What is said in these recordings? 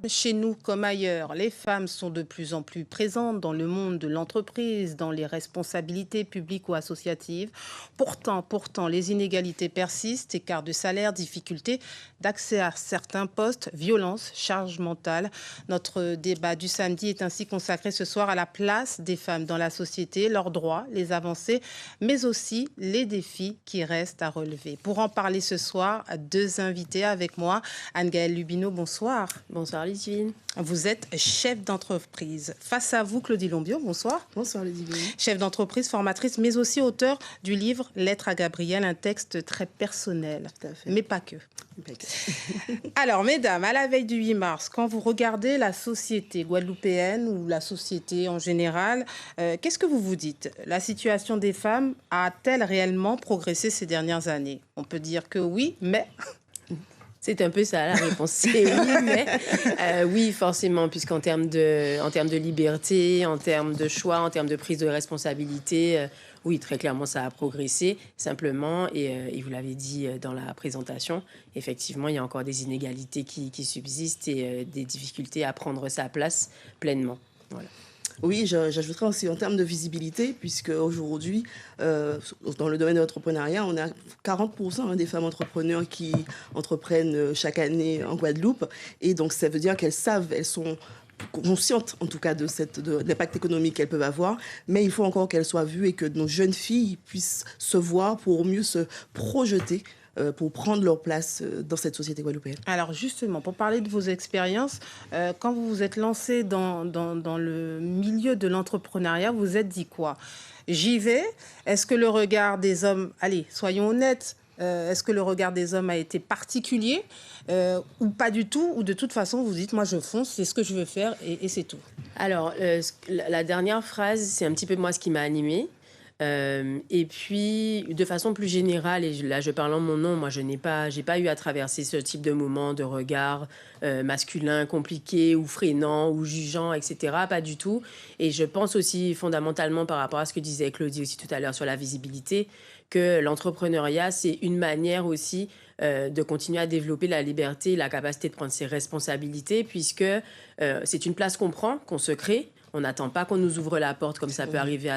Chez nous comme ailleurs, les femmes sont de plus en plus présentes dans le monde de l'entreprise, dans les responsabilités publiques ou associatives. Pourtant, les inégalités persistent, écart de salaire, difficultés d'accès à certains postes, violences, charges mentales. Notre débat du samedi est ainsi consacré ce soir à la place des femmes dans la société, leurs droits, les avancées, mais aussi les défis qui restent à relever. Pour en parler ce soir, deux invités avec moi. Anne-Gaëlle Lubino, bonsoir. Bonsoir Ludivine. Vous êtes chef d'entreprise. Face à vous, Claudie Lombio, bonsoir. Bonsoir Ludivine. Chef d'entreprise, formatrice, mais aussi auteur du livre Lettre à Gabriel, un texte très personnel, Tout à fait. mais pas que. Alors, mesdames, à la veille du 8 mars, quand vous regardez la société guadeloupéenne ou la société en général, qu'est-ce que vous vous dites? La situation des femmes a-t-elle réellement progressé ces dernières années? On peut dire que oui, mais... C'est un peu ça la réponse, c'est oui, mais oui, forcément, puisqu'en termes de liberté, en termes de choix, en termes de prise de responsabilité, oui, très clairement, ça a progressé. Simplement, et vous l'avez dit dans la présentation, effectivement, il y a encore des inégalités qui subsistent et des difficultés à prendre sa place pleinement. Voilà. Oui, j'ajouterais aussi en termes de visibilité, puisque aujourd'hui, dans le domaine de l'entrepreneuriat, on a 40% des femmes entrepreneurs qui entreprennent chaque année en Guadeloupe. Et donc, ça veut dire qu'elles savent, elles sont conscientes en tout cas de l'impact économique qu'elles peuvent avoir, mais il faut encore qu'elles soient vues et que nos jeunes filles puissent se voir pour mieux se projeter pour prendre leur place dans cette société guadeloupéenne. Alors justement, pour parler de vos expériences, quand vous vous êtes lancé dans le milieu de l'entrepreneuriat, vous vous êtes dit quoi? J'y vais. Est-ce que le regard des hommes, allez, soyons honnêtes, est-ce que le regard des hommes a été particulier ou pas du tout? Ou de toute façon, vous dites, moi je fonce, c'est ce que je veux faire et c'est tout? Alors, la dernière phrase, c'est un petit peu moi ce qui m'a animée. Et puis, de façon plus générale, et là je parle en mon nom, moi j'ai pas eu à traverser ce type de moment de regard masculin compliqué ou freinant ou jugeant, etc. Pas du tout. Et je pense aussi fondamentalement par rapport à ce que disait Claudie aussi tout à l'heure sur la visibilité, que l'entrepreneuriat c'est une manière aussi de continuer à développer la liberté, la capacité de prendre ses responsabilités, puisque c'est une place qu'on prend, qu'on se crée. On n'attend pas qu'on nous ouvre la porte comme ça peut arriver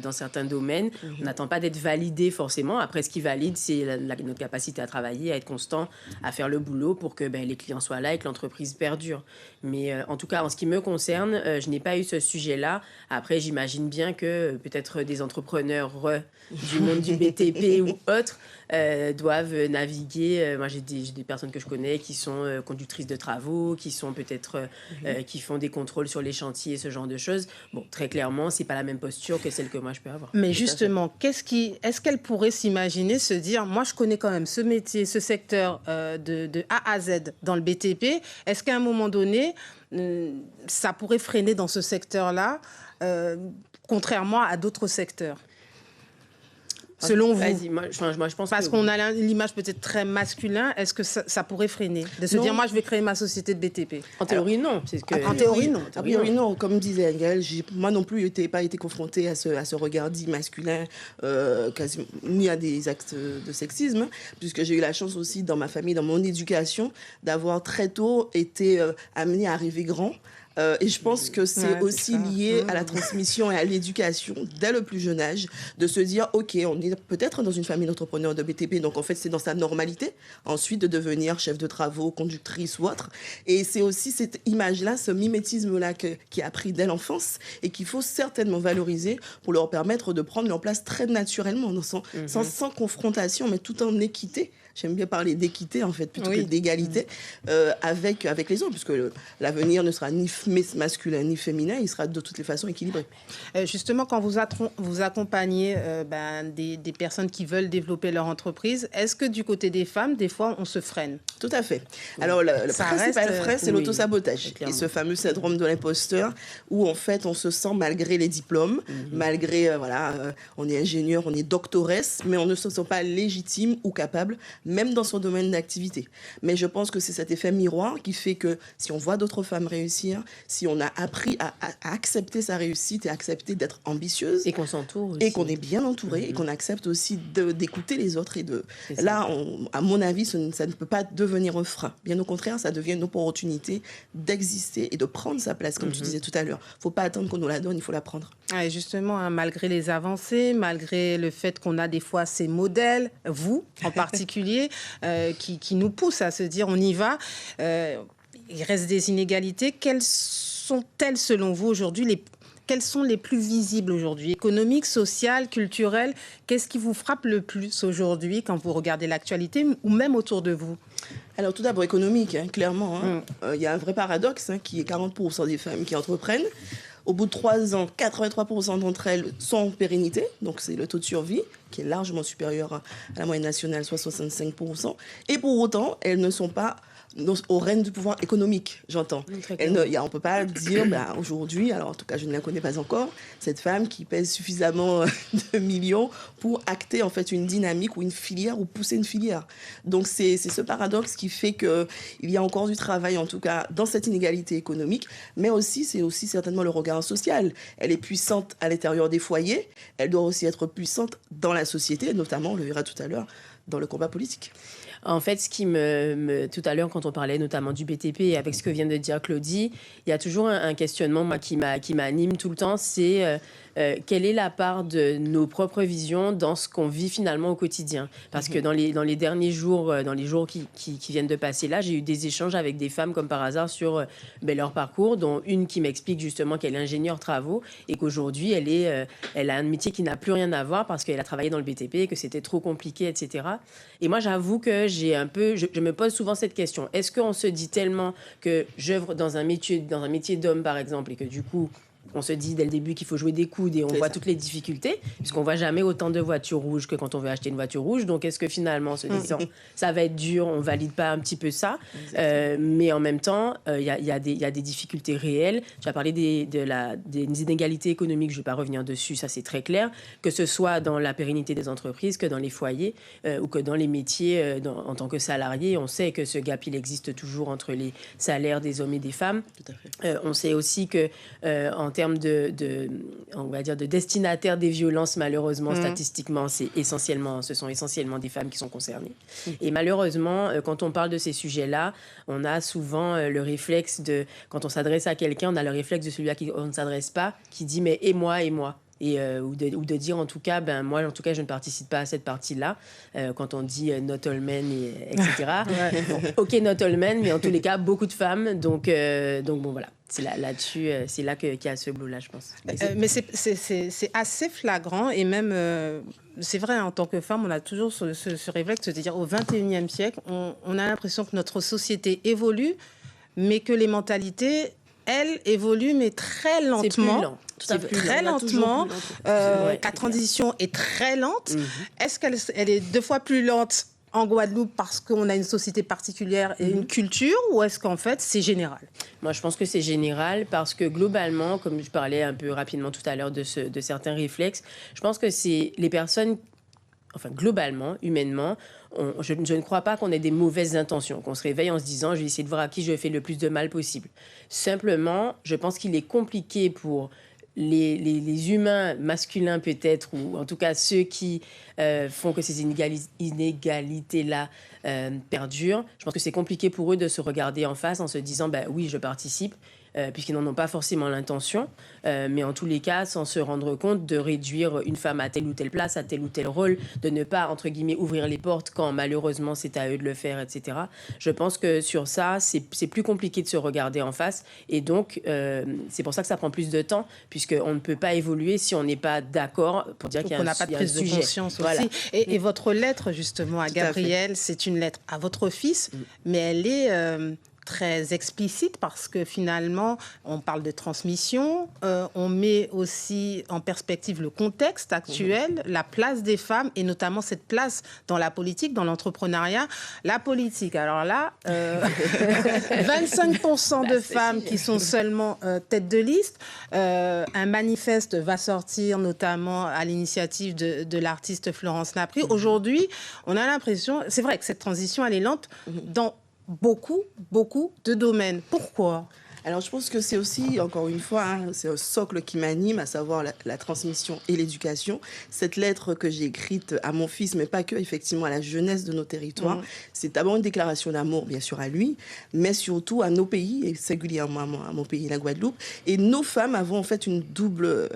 dans certains domaines. On n'attend pas d'être validé forcément. Après, ce qui valide, c'est notre capacité à travailler, à être constant, à faire le boulot pour que les clients soient là et que l'entreprise perdure. Mais en tout cas, en ce qui me concerne, je n'ai pas eu ce sujet-là. Après, j'imagine bien que peut-être des entrepreneurs du monde du BTP ou autres doivent naviguer. Moi, j'ai des personnes que je connais qui sont conductrices de travaux, qui sont peut-être qui font des contrôles sur les chantiers, ce genre de choses. Bon, très clairement, c'est pas la même posture que celle que moi je peux avoir. Mais justement, est-ce qu'elle pourrait s'imaginer se dire, moi je connais quand même ce métier, ce secteur de A à Z dans le BTP. Est-ce qu'à un moment donné, ça pourrait freiner dans ce secteur-là, contrairement à d'autres secteurs? Selon vous? Vas-y, moi, je pense parce qu'on a l'image peut-être très masculin, est-ce que ça pourrait freiner? De se dire, moi, je vais créer ma société de BTP. En théorie, non. En théorie, non. A priori, non. Comme disait Anne-Gaëlle, moi non plus, je n'ai pas été confrontée à ce regard dit masculin, ni à des actes de sexisme, puisque j'ai eu la chance aussi, dans ma famille, dans mon éducation, d'avoir très tôt été amenée à arriver grand. Et je pense que c'est aussi lié à la transmission et à l'éducation dès le plus jeune âge, de se dire, OK, on est peut-être dans une famille d'entrepreneurs de BTP, donc en fait, c'est dans sa normalité, ensuite de devenir chef de travaux, conductrice ou autre. Et c'est aussi cette image-là, ce mimétisme-là qui a pris dès l'enfance et qu'il faut certainement valoriser pour leur permettre de prendre leur place très naturellement, sans confrontation, mais tout en équité. J'aime bien parler d'équité, en fait, plutôt que d'égalité avec les autres, puisque l'avenir ne sera ni masculin ni féminin, il sera de toutes les façons équilibré. Justement, quand vous accompagnez des personnes qui veulent développer leur entreprise, est-ce que du côté des femmes, des fois, on se freine? Tout à fait. Alors, le principal frein, c'est l'autosabotage. Et ce fameux syndrome de l'imposteur, où, en fait, on se sent, malgré les diplômes, malgré, on est ingénieur, on est doctoresse, mais on ne se sent pas légitime ou capable même dans son domaine d'activité. Mais je pense que c'est cet effet miroir qui fait que si on voit d'autres femmes réussir, si on a appris à accepter sa réussite et accepter d'être ambitieuse. Et qu'on s'entoure aussi. Et qu'on est bien entouré et qu'on accepte aussi d'écouter les autres. Là, à mon avis, ça ne peut pas devenir un frein. Bien au contraire, ça devient une opportunité d'exister et de prendre sa place, comme tu disais tout à l'heure. Il ne faut pas attendre qu'on nous la donne, il faut la prendre. Et justement, hein, malgré les avancées, malgré le fait qu'on a des fois ces modèles, vous en particulier, qui nous poussent à se dire on y va, il reste des inégalités. Quelles sont-elles selon vous aujourd'hui quelles sont les plus visibles aujourd'hui? Économiques, sociales, culturelles? Qu'est-ce qui vous frappe le plus aujourd'hui quand vous regardez l'actualité ou même autour de vous? Alors tout d'abord économique, hein, clairement. Il y a un vrai paradoxe qui est 40% des femmes qui entreprennent. Au bout de 3 ans, 83% d'entre elles sont en pérennité. Donc c'est le taux de survie qui est largement supérieur à la moyenne nationale, soit 65%. Et pour autant, elles ne sont pas au règne du pouvoir économique, j'entends. On ne peut pas dire aujourd'hui, alors en tout cas je ne la connais pas encore, cette femme qui pèse suffisamment de millions pour acter en fait une dynamique ou une filière ou pousser une filière. Donc c'est ce paradoxe qui fait qu'il y a encore du travail en tout cas dans cette inégalité économique, mais aussi c'est aussi certainement le regard social. Elle est puissante à l'intérieur des foyers, elle doit aussi être puissante dans la société, notamment, on le verra tout à l'heure, dans le combat politique. En fait, ce qui tout à l'heure, quand on parlait notamment du BTP, avec ce que vient de dire Claudie, il y a toujours un questionnement moi, qui m'anime tout le temps, c'est quelle est la part de nos propres visions dans ce qu'on vit finalement au quotidien. Parce que dans les derniers jours, dans les jours qui viennent de passer là, j'ai eu des échanges avec des femmes comme par hasard sur leur parcours, dont une qui m'explique justement qu'elle est ingénieure travaux et qu'aujourd'hui, elle a un métier qui n'a plus rien à voir parce qu'elle a travaillé dans le BTP, que c'était trop compliqué, etc. Et moi, j'avoue que je me pose souvent cette question. Est-ce qu'on se dit tellement que j'œuvre dans un métier d'homme, par exemple, et que du coup, on se dit dès le début qu'il faut jouer des coudes et on voit toutes les difficultés, puisqu'on voit jamais autant de voitures rouges que quand on veut acheter une voiture rouge. Donc, est-ce que finalement, en se disant ça va être dur, on valide pas un petit peu ça, mais en même temps, il y a des difficultés réelles. Tu as parlé des inégalités économiques, je vais pas revenir dessus, ça c'est très clair, que ce soit dans la pérennité des entreprises, que dans les foyers ou que dans les métiers en tant que salarié. On sait que ce gap, il existe toujours entre les salaires des hommes et des femmes. Tout à fait. On sait aussi que en termes on va dire de destinataires des violences, malheureusement, statistiquement, ce sont essentiellement des femmes qui sont concernées. Et malheureusement, quand on parle de ces sujets-là, on a souvent le réflexe quand on s'adresse à quelqu'un, on a le réflexe de celui à qui on ne s'adresse pas, qui dit « mais et moi ?» ou de dire en tout cas moi en tout cas je ne participe pas à cette partie-là quand on dit not all men etc. Bon, ok, not all men, mais en tous les cas beaucoup de femmes, donc bon voilà, c'est là-dessus c'est là qu'il y a ce boulot là, je pense. Mais c'est assez flagrant et même c'est vrai, en tant que femme, on a toujours ce réflexe de dire au 21e siècle, on a l'impression que notre société évolue, mais que les mentalités, elles, évoluent, mais très lentement. Très lentement. La transition est très lente. Est-ce qu'elle est 2 fois plus lente en Guadeloupe parce qu'on a une société particulière et une culture, ou est-ce qu'en fait c'est général? Moi, je pense que c'est général parce que globalement, comme je parlais un peu rapidement tout à l'heure de certains réflexes, je pense que c'est les personnes, enfin globalement, humainement, je ne crois pas qu'on ait des mauvaises intentions, qu'on se réveille en se disant je vais essayer de voir à qui je fais le plus de mal possible. Simplement, je pense qu'il est compliqué pour les humains masculins peut-être, ou en tout cas ceux qui font que ces inégalités-là perdurent. Je pense que c'est compliqué pour eux de se regarder en face en se disant oui, je participe, puisqu'ils n'en ont pas forcément l'intention, mais en tous les cas, sans se rendre compte de réduire une femme à telle ou telle place, à tel ou tel rôle, de ne pas, entre guillemets, ouvrir les portes quand malheureusement c'est à eux de le faire, etc. Je pense que sur ça, c'est plus compliqué de se regarder en face, et donc c'est pour ça que ça prend plus de temps, puisqu'on ne peut pas évoluer si on n'est pas d'accord pour dire qu'il y a on n'a pas de prise de conscience aussi. Voilà. Et votre lettre, justement, à Gabriel, c'est une lettre à votre fils, mais elle est... très explicite parce que finalement, on parle de transmission, on met aussi en perspective le contexte actuel, la place des femmes et notamment cette place dans la politique, dans l'entrepreneuriat. La politique, alors là, 25% de femmes qui sont seulement tête de liste. Un manifeste va sortir notamment à l'initiative de l'artiste Florence Napri. Aujourd'hui, on a l'impression, c'est vrai que cette transition, elle est lente dans beaucoup de domaines. Pourquoi ? Alors, je pense que c'est aussi, encore une fois, c'est un socle qui m'anime, à savoir la transmission et l'éducation. Cette lettre que j'ai écrite à mon fils, mais pas que, effectivement, à la jeunesse de nos territoires, c'est d'abord une déclaration d'amour, bien sûr, à lui, mais surtout à nos pays, et singulièrement à mon pays, la Guadeloupe. Et nos femmes avons, en fait, une double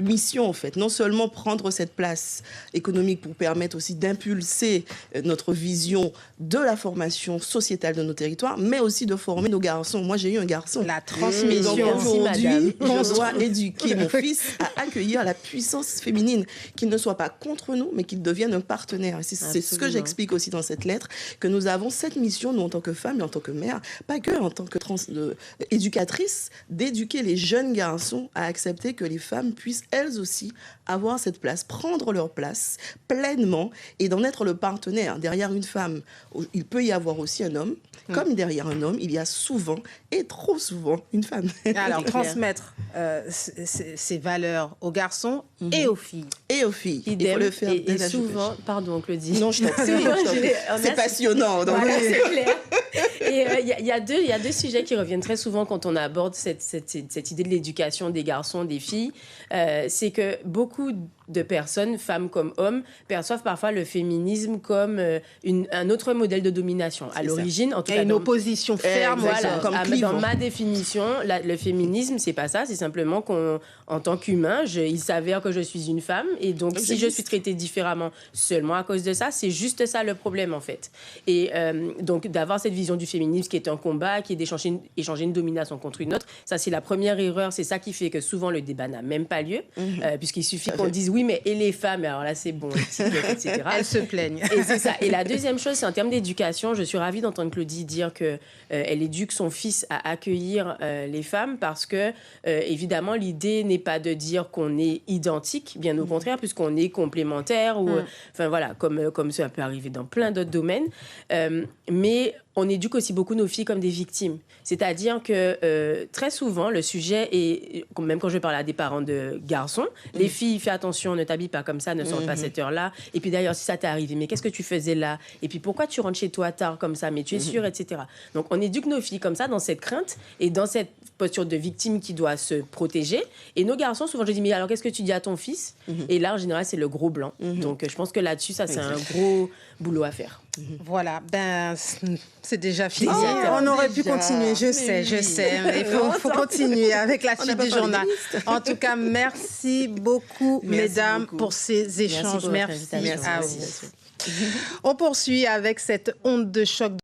mission, en fait. Non seulement prendre cette place économique pour permettre aussi d'impulser notre vision de la formation sociétale de nos territoires, mais aussi de former nos garçons. Moi, j'ai eu un garçon. La transmission. Donc aujourd'hui, je dois éduquer mon fils à accueillir la puissance féminine, qu'il ne soit pas contre nous, mais qu'il devienne un partenaire. C'est ce que j'explique aussi dans cette lettre, que nous avons cette mission, nous en tant que femmes et en tant que mères, pas que en tant que éducatrices, d'éduquer les jeunes garçons à accepter que les femmes puissent elles aussi avoir cette place, prendre leur place pleinement et d'en être le partenaire. Derrière une femme, il peut y avoir aussi un homme, comme derrière un homme, il y a souvent et trop souvent une femme. Alors, transmettre ces valeurs aux garçons et aux filles. Et aux filles. Idem, il faut le faire et souvent, pardon Claudie. Non, je t'en prie. C'est passionnant. Donc voilà, c'est clair. Et il y a deux sujets qui reviennent très souvent quand on aborde cette idée de l'éducation des garçons, des filles. C'est que beaucoup de personnes, femmes comme hommes, perçoivent parfois le féminisme comme un autre modèle de domination. À l'origine, en tout cas, une opposition ferme. Voilà, comme dans ma définition, le féminisme, c'est pas ça. C'est simplement qu'en tant qu'humain, il s'avère que je suis une femme. Et donc, si je suis traitée différemment seulement à cause de ça, c'est juste ça le problème, en fait. Et donc, d'avoir cette vision du féminisme qui est un combat, qui est d'échanger une domination contre une autre, ça, c'est la première erreur. C'est ça qui fait que souvent, le débat n'a même pas lieu, puisqu'il suffit qu'on dise oui, mais et les femmes, alors là, c'est bon, etc. Elles se plaignent. Et c'est ça. Et la deuxième chose, c'est en termes d'éducation. Je suis ravie d'entendre Claudie dire qu'elle éduque son fils à accueillir les femmes parce que, évidemment, l'idée n'est pas de dire qu'on est identique, bien au contraire, puisqu'on est complémentaire, ou, enfin voilà, comme ça peut arriver dans plein d'autres domaines. Mais on éduque aussi beaucoup nos filles comme des victimes. C'est-à-dire que très souvent, le sujet est, même quand je parle à des parents de garçons, les filles, fais attention, ne t'habille pas comme ça, ne sors pas à cette heure-là. Et puis d'ailleurs, si ça t'est arrivé, mais qu'est-ce que tu faisais là? Et puis pourquoi tu rentres chez toi tard comme ça? Mais tu es sûre, etc. Donc on éduque nos filles comme ça, dans cette crainte et dans cette posture de victime qui doit se protéger. Et nos garçons, souvent, je dis, mais alors qu'est-ce que tu dis à ton fils? Et là, en général, c'est le gros blanc. Donc je pense que là-dessus, ça, c'est un gros boulot à faire. Voilà, c'est déjà fini. Oh, on aurait déjà. pu continuer, je sais. Il faut continuer avec la suite du journal. En tout cas, merci beaucoup, mesdames, pour ces échanges. Merci à vous. On poursuit avec cette onde de choc.